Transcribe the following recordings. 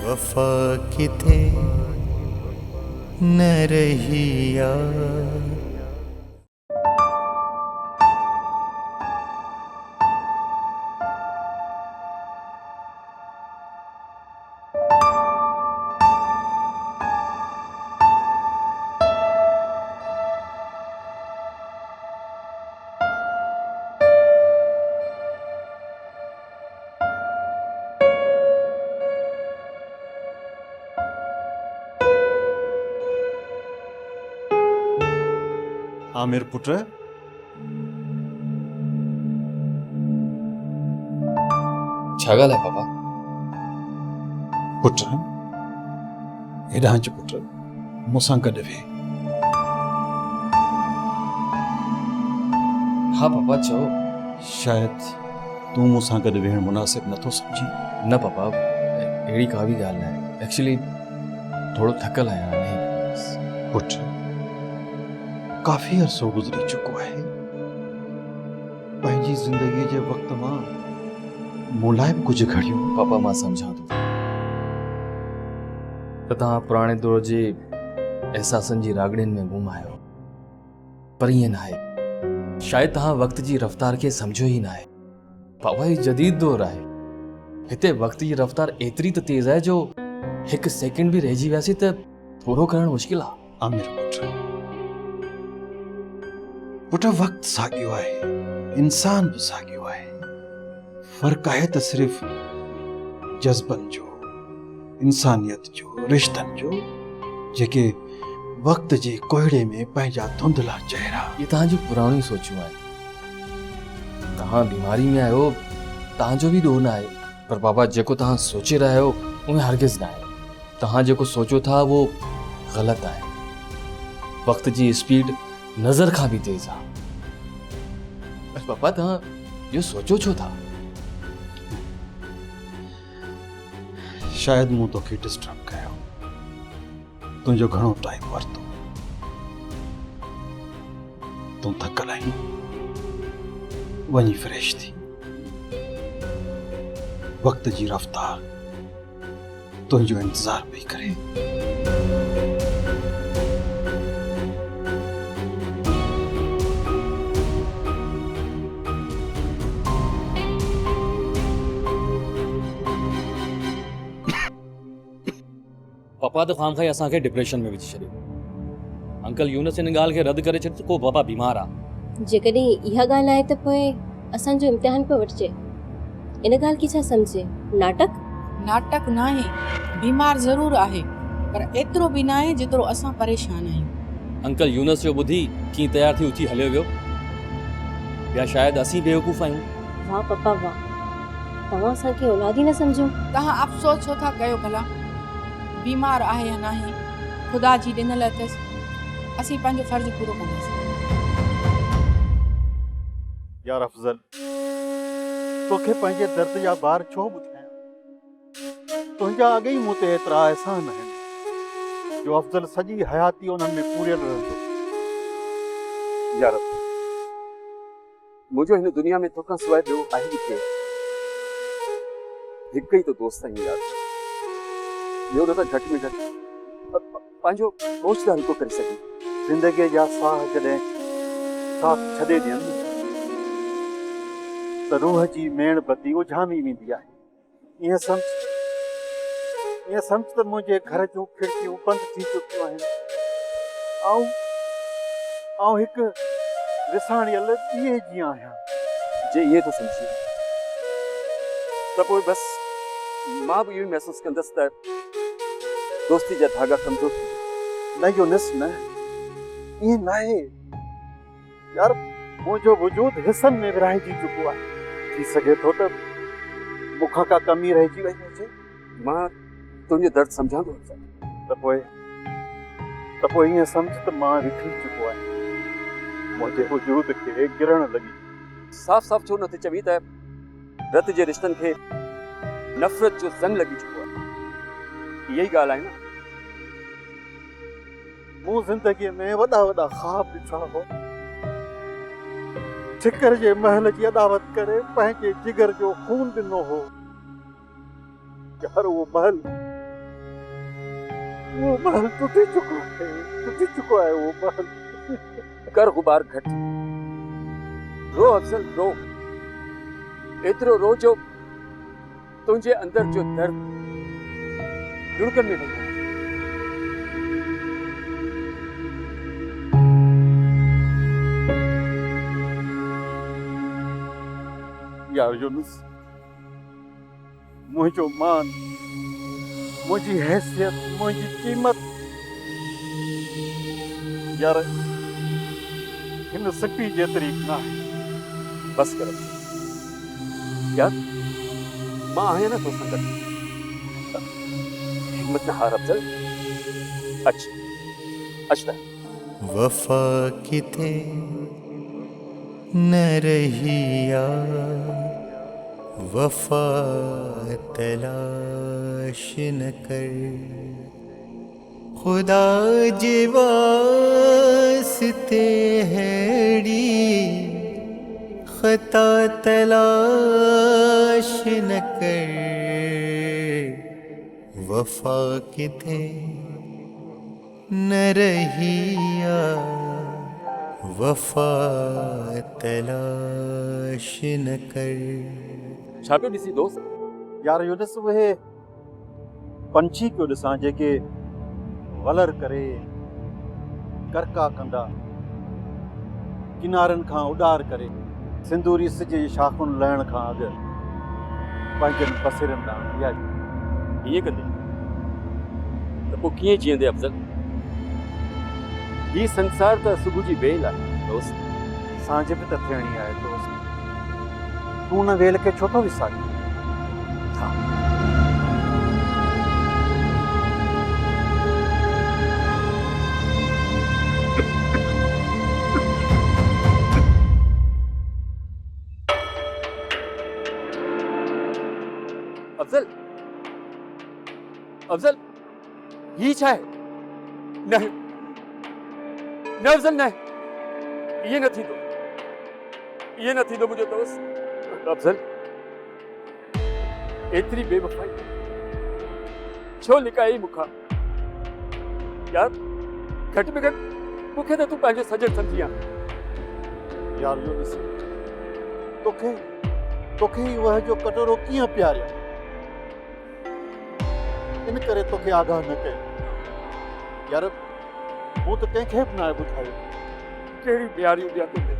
वफा किथे न रही यार। आमिर पुत्र, छा ॻाल्हि आहे पापा? पुत्र हेॾां अच पुत्र, मूंसां गॾु वेह। हाँ पापा चओ। शायदि तूं मूंसां गॾु वेहणु मुनासिब नथो समझी। न पापा, अहिड़ी का बि ॻाल्हि न आहे। एक्चुअली थोरो थकल आहियां नहीं। पुत्र काफ़ी अरसो गुज़री चुको आहे। पंहिंजी ज़िंदगीअ जे वक़्त मां मूं लाइ बि कुझु घड़ियूं। पापा मां सम्झां थो त तव्हां पुराणे दौर जे एहसासनि जी रागड़ियुनि में गुम आहियो, पर ईअं न आहे। शायदि तव्हां वक़्त जी रफ़्तार खे सम्झो ई न आहे। पापा ही जदीद दौर आहे। हिते वक़्त जी रफ़्तार एतिरी त तेज़ आहे जो हिकु सेकंड बि रहिजी वियासीं त पूरो करणु मुश्किल आहे। आमिर पुत्र वक़्त साॻियो आहे, इंसान बि साॻियो आहे। फ़र्क़ु आहे त सिर्फ़ जज़्बनि जो, इंसानियत जो, रिश्तनि जो, जेके वक़्त जे कोहिड़े में पंहिंजा धुंधला चेहरा। ये तव्हांजी पुराणी सोचूं आहिनि। तव्हां बीमारी में आहियो, तव्हांजो बि ॾोह न आहे। पर पापा जेको तव्हां सोचे रहिया आहियो उहे हरगिज़ न आहे। तव्हां जेको सोचो था वो ग़लति आहे। वक़्त जी स्पीड नज़र खां बि तेज़ आहे। बस पापा तव्हां इहो सोचो छो था? शायदि मूं तोखे डिस्टर्ब कयो, तुंहिंजो घणो टाइम वरितो। तूं थकल आहीं, वञी फ्रेश थी। वक़्त जी रफ़्तार तुंहिंजो इंतज़ार पई करे। पापा तो खाम खाई असांखे डिप्रेशन में विझी छॾियो। अंकल यूनस इन ॻाल्हि खे रद्द करे छॾ त को पापा बीमार आहे। जेकॾहिं इहा ॻाल्हि आहे त पोइ असांजो इम्तिहान पियो वठिजे। इन ॻाल्हि खे छा सम्झे? नाटक न आहे। बीमार ज़रूर आहे, पर एतिरो बि न आहे जेतिरो असां परेशान आहियूं। अंकल यूनस जो ॿुधी कीअं तयार थी उथी हलियो वियो। या शायदि असीं बेवकूफ़ आहियूं। वाह पप्पा वाह, तव्हां असांखे औलाद ई न सम्झो। तव्हां अफ़सोस छो था कयो भला? बीमार आहे या नाहे, ख़ुदा जी ॾिनल अथसि। असीं पंहिंजो फ़र्ज़ पूरो कंदासीं। यार अफज़ल, तोखे पंहिंजे दर्द जा बार छो ॿुधायां? तुंहिंजा अॻे ई मूं ते एतिरा एहसान आहिनि जो अफज़ल सॼी हयाती उन्हनि में पूरियल रहंदो। यार मुझे हिन दुनिया में तोखां सवाइ ॿियो आहे बि केरु? हिकु ई तो दोस्त आहियूं यार। ॿियो न त घटि में घटि पंहिंजो बोझ त हल्को करे सघे। ज़िंदगीअ जा साह जॾहिं साथ छॾे ॾियनि त रूह जी मेण बत्ती उझामी वेंदी आहे। ईअं सम्झ त मुंहिंजे घर जूं खिड़कियूं बंदि थी चुकियूं आहिनि। आऊं हिकु विसाणियल ॾीए जी आहियां। जे इहे तो सम्झी त पोइ बसि मां बि इहो ई महसूसु कंदसि त दोस्ती जा धागा कमज़ोर थी। न यूनिस न, ईअं न आहे यार। मुंहिंजो वजूद हिसनि में विरहाइजी चुको आहे। थी सघे थो त मूंखां का कमी रहिजी वई हुजे। मां तुंहिंजो दर्द सम्झां थो। त पोइ ईअं सम्झ त मां विखरी चुको आहियां। मुंहिंजे वजूद खे गिरण लॻी। साफ़ साफ़ छो नथी चवी त रत जे रिश्तनि खे नफ़रत जो ज़ंग लॻी चुको आहे? इहा ई ॻाल्हि आहे न। मूं ज़िंदगीअ में वॾा वॾा ख़्वाब ॾिठा हो। ठिकर जे महल जी अदावत करे पंहिंजे जिगर जो खून ॾिनो हो। यार उहो महल वो महल टूटी चुको है वो महल। कर गुबार घट, रो अफजल रो, एतिरो रो जो तुंहिंजे अंदर जो दर्द लुड़कनि में वही। यार यूनुस, मुझो मान, मुझी हैसियत, मुझी कीमत यार इन सिपी जेतरी ना है। बस कर यार, मां आया ना तो संगत हिम्मत न हार अफजल। अच्छा वफा किथे न रही यार, वफा तलाश न कर, खुदा जे वास्ते हैड़ी खता तलाश न कर। वफा किथे न रही यार, वफा तलाश न कर। छा पियो ॾिसी दोस्त? यार यूनुस उहे पंछी पियो ॾिसां जेके वलर करे करका कंदा, किनारनि खां उॾार करे सिंदूरी सिज जी शाखुनि लहण खां अॻु पंहिंजनि बसेरनि ॾांहुं या ईअं कंदे त पोइ कीअं जीअंदे अफजल? ही संसार त सुबुह जी वेल आहे दोस्त। सांझ बि त थियणी आहे दोस्त, तूं हुन वेल खे छो थो विसारी? अफजल, अफजल ही छा आहे? न न अफजल न, ये न थींदो, ये न थींदो मुंहिंजो दोस्त। अफजल एतिरी बेवफ़ाई छो लिकाई मूंखां? यार घटि में घटि मूंखे त तूं पंहिंजो सजण सम्झी आ। यार यूनुस, तोखे ही वह जो कटोरो कीअं प्यारियो, इन करे तोखे आगाह न कयो। यार मूं त कंहिंखे बि न आहे ॿुधायो। कहिड़ी प्यारियूं ॿिया तोखे,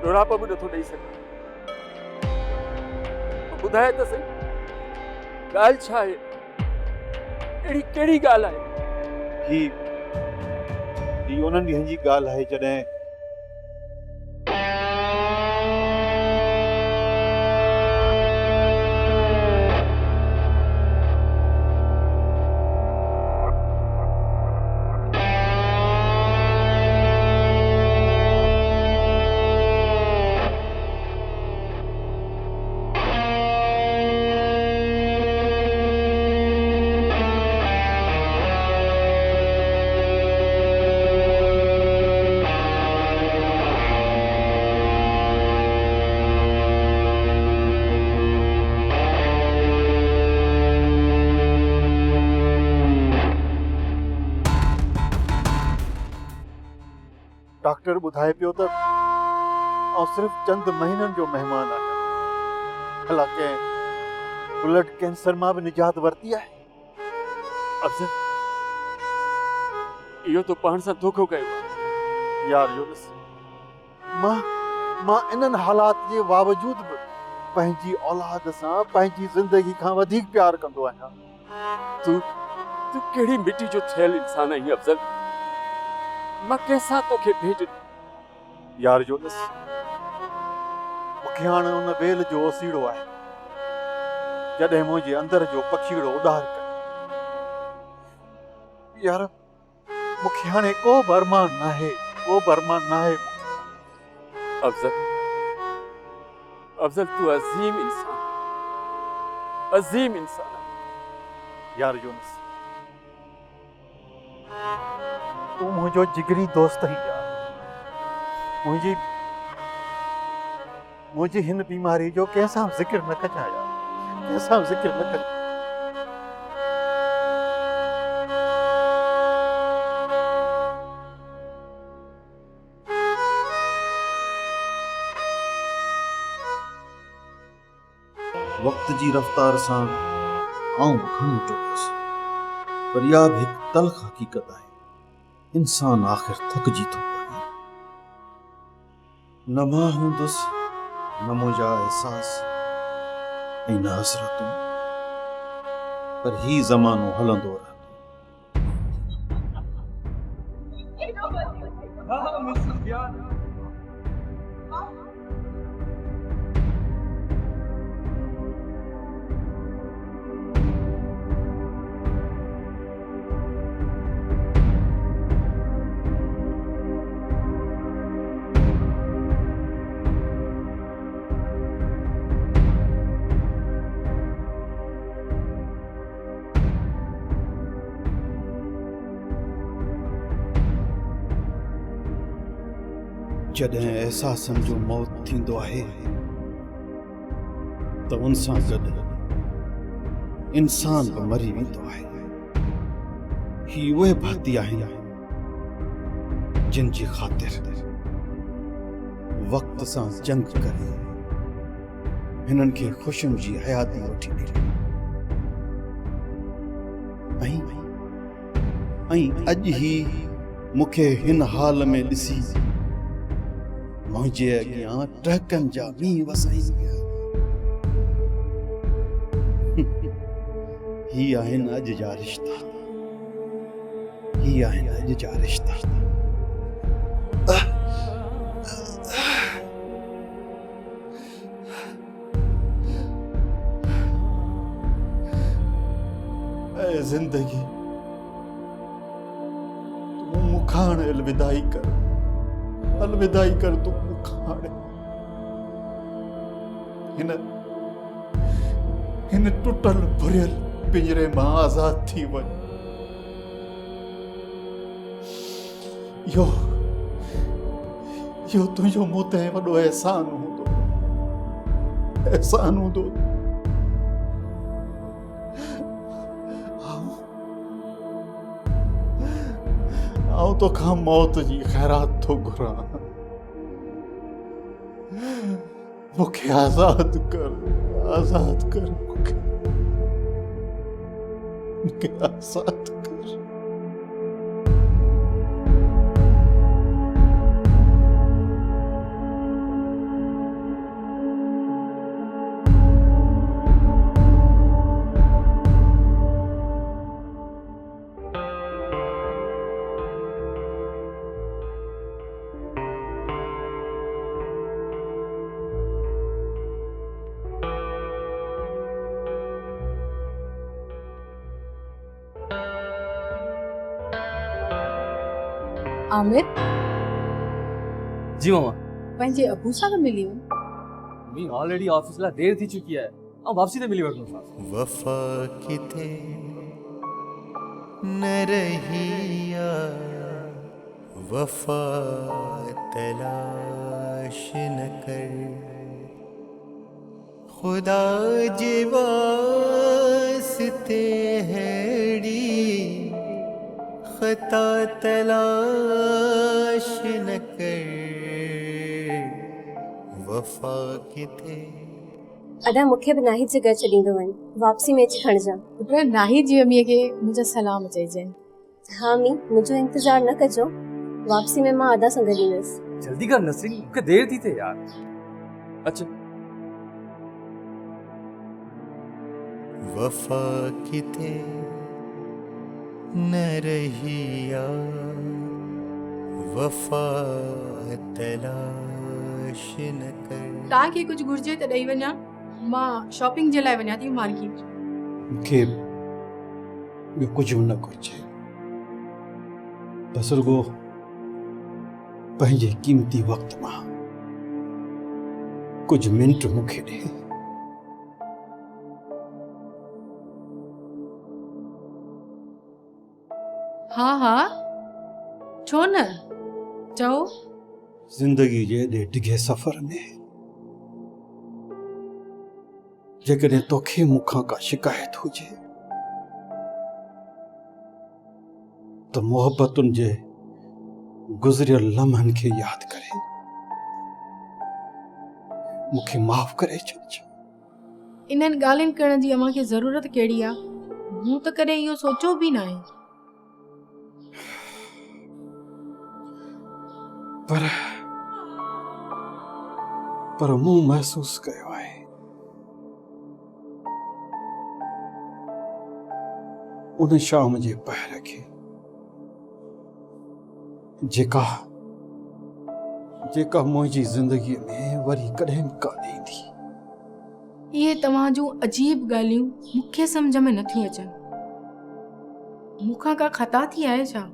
रोड़ाप बि नथो ॾेई सघां। ॿुधाए त सही, ॻाल्हि छा आहे? अहिड़ी कहिड़ी ॻाल्हि आहे? ही उन्हनि ॾींहंनि जी ॻाल्हि आहे जॾहिं डॉक्टर ॿुधाए पियो त ऐं सिर्फ़ चंद महीननि जो महिमान आहे। भला कंहिं ब्लड कैंसर मां बि निजात वरिती आहे। अफजल इहो तो पाण सां धोखो कयो। यार यूनुस, मां इन्हनि हालात जे बावजूद बि पंहिंजी औलाद सां पंहिंजी ज़िंदगी खां वधीक प्यार कंदो आहियां। तूं कहिड़ी मिटी जो ठहियल इंसान आहीं अफजल? मां कंहिंसां तोखे भेट? यार यूनुस, मूंखे हाणे उन वेल जो ओसीड़ो आहे जॾहिं मुंहिंजे अंदर जो पखीड़ो उॾार करे। यार मूंखे हाणे को बि अरमान नाहे, को बि अरमान नाहे। अफजल तूं अज़ीम इंसान आहे। यार यूनुस, तूं मुंहिंजो जिगरी दोस्त ही यार। मुंहिंजी हिन बीमारी जो कंहिंसां जिक्र न कजां यार, कंहिंसां जिक्र न कजां। वक्त जी रफ्तार सां आऊं बि घणो टुपियुसि, पर इहा बि हिकु तल्ख़ हक़ीक़त आहे, इंसान आख़िर थकिजी थो पवे। न मां हूंदुसि, न मुंहिंजा एहसास ऐं न हसरतूं, पर ही ज़मानो हलंदो रहंदो। जॾहिं एहसासनि जो मौत थींदो आहे त उन सां गॾु इंसान बि मरी वेंदो आहे। ही उहे भाती आहिनि जिन जी ख़ातिर वक़्त सां जंग करे हिननि खे ख़ुशियुनि जी हयाती वठी ॾिनी, ऐं अॼु ही मूंखे हिन हाल में ॾिसी मुझे अॻियां टहकनि जा मींहं वसाईंदी आहे। ही आहिनि अॼु जा रिश्ता, ही आहिनि अॼु जा रिश्ता। ऐ ज़िंदगी तूं मुखाण अलविदाई कर, अलविदाई कर तू मुखाणे। हिन टुटल भरियल पिंजरे मां आज़ाद थी वञ। यो तुंहिंजो मूं ते वॾो एहसान हूंदो, एहसान हूंदो। आऊं तोखां मौत जी ख़ैरात थो घुरां, मूंखे आज़ाद कर, आज़ाद कर, मूंखे आज़ाद कर। आमिर जी मामा, पंहिंजे अबू सां बि मिली वञ। मी ऑलरेडी ऑफिस ला देर थी चुकी है, अब वापसी ते मिली वठो सां। वफा किथे न रही यार, वफा तलाश न कर, खुदा जी वास्ते हैड़ी खता तलाश न कर, वफा किथे। अदा मूंखे बि नाहिद जे घर छॾींदो वञ, वापसी में अची खणजां। पुट नाहिद जी अमीअ खे मुंहिंजा सलाम चइजांइ। हा मी, मुंहिंजो इंतज़ार न कजो, वापसी में मां अदा सां गॾु ईंदसि। जल्दी कर नसरीन, मूंखे देर थी थे यार। अच्छा वफा किथे न रही यार, वफा तलाश न कर। तव्हांखे कुझु घुर्जे त ॾेई वञा, मां शॉपिंग जे लाइ वञा थी मार्केट। मूंखे ॿियो कुझु बि न घुरिजे, बसि रुॻो पंहिंजे क़ीमती वक़्त मां कुझु मिंट मूंखे ॾे। हा हा, छो न, चओ। ज़िंदगी जे एॾे डिघे सफ़र में जेकॾहिं तोखे मूंखां का शिकायत हुजे त मोहबतुनि जे गुज़रियल लम्हनि खे यादि करे मूंखे माफ़ करे छॾिजो। इन्हनि ॻाल्हियुनि करण जी अव्हां खे ज़रूरत कहिड़ी आहे? मूं त कॾहिं इहो सोचियो बि न आहे। पर मूं महसूस कयो आहे उन शाम जे पहर खे जेका मुंहिंजी ज़िंदगीअ में वरी कॾहिं कान ईंदी। इहे तव्हां जूं अजीब ॻाल्हियूं मूंखे सम्झ में नथियूं अचनि। मूंखां का ख़ता थी आहे छा?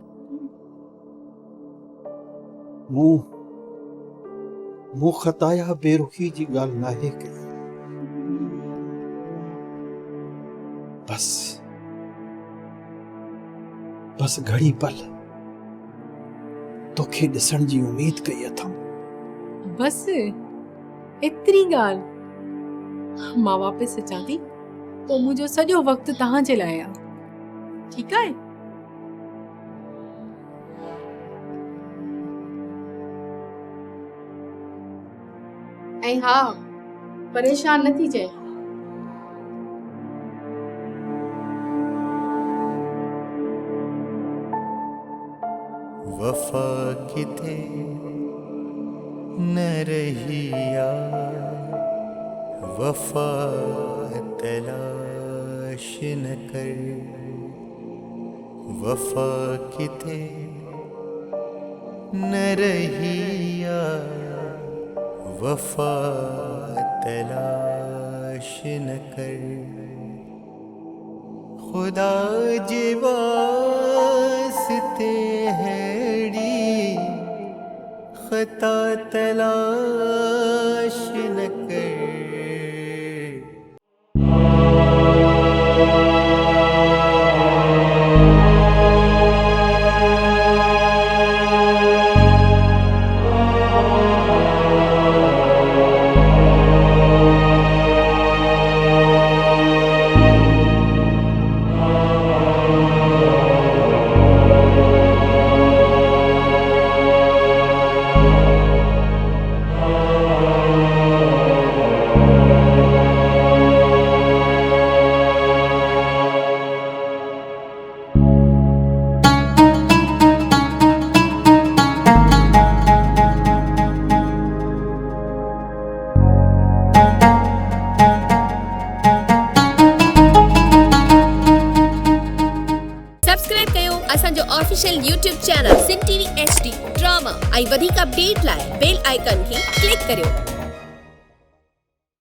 मूं ख़ता या बेरुखी जी ॻाल्हि नाहे कई। बस घड़ी पल तोखे ॾिसण जी उम्मीद कई अथमि। बस एतिरी ॻाल्हि। मां वापसि अचां थी, पोइ मुंहिंजो सॼो वक़्तु तव्हां जे लाइ आहे। ठीकु आहे? ऐं हा, परेशान न थी जाए। वफा किथे न रही यार, वफा तलाश न कर। वफा किथे न रही यार, वफा तलाश न कर। खुदा जी वास्ते हैड़ी खता तलाश न कर। ऑफिशियल यूट्यूब चैनल सिन टीवी HD ड्रामा ऐं वधीक अपडेट लाइ बेल आइकन खे क्लिक करियो।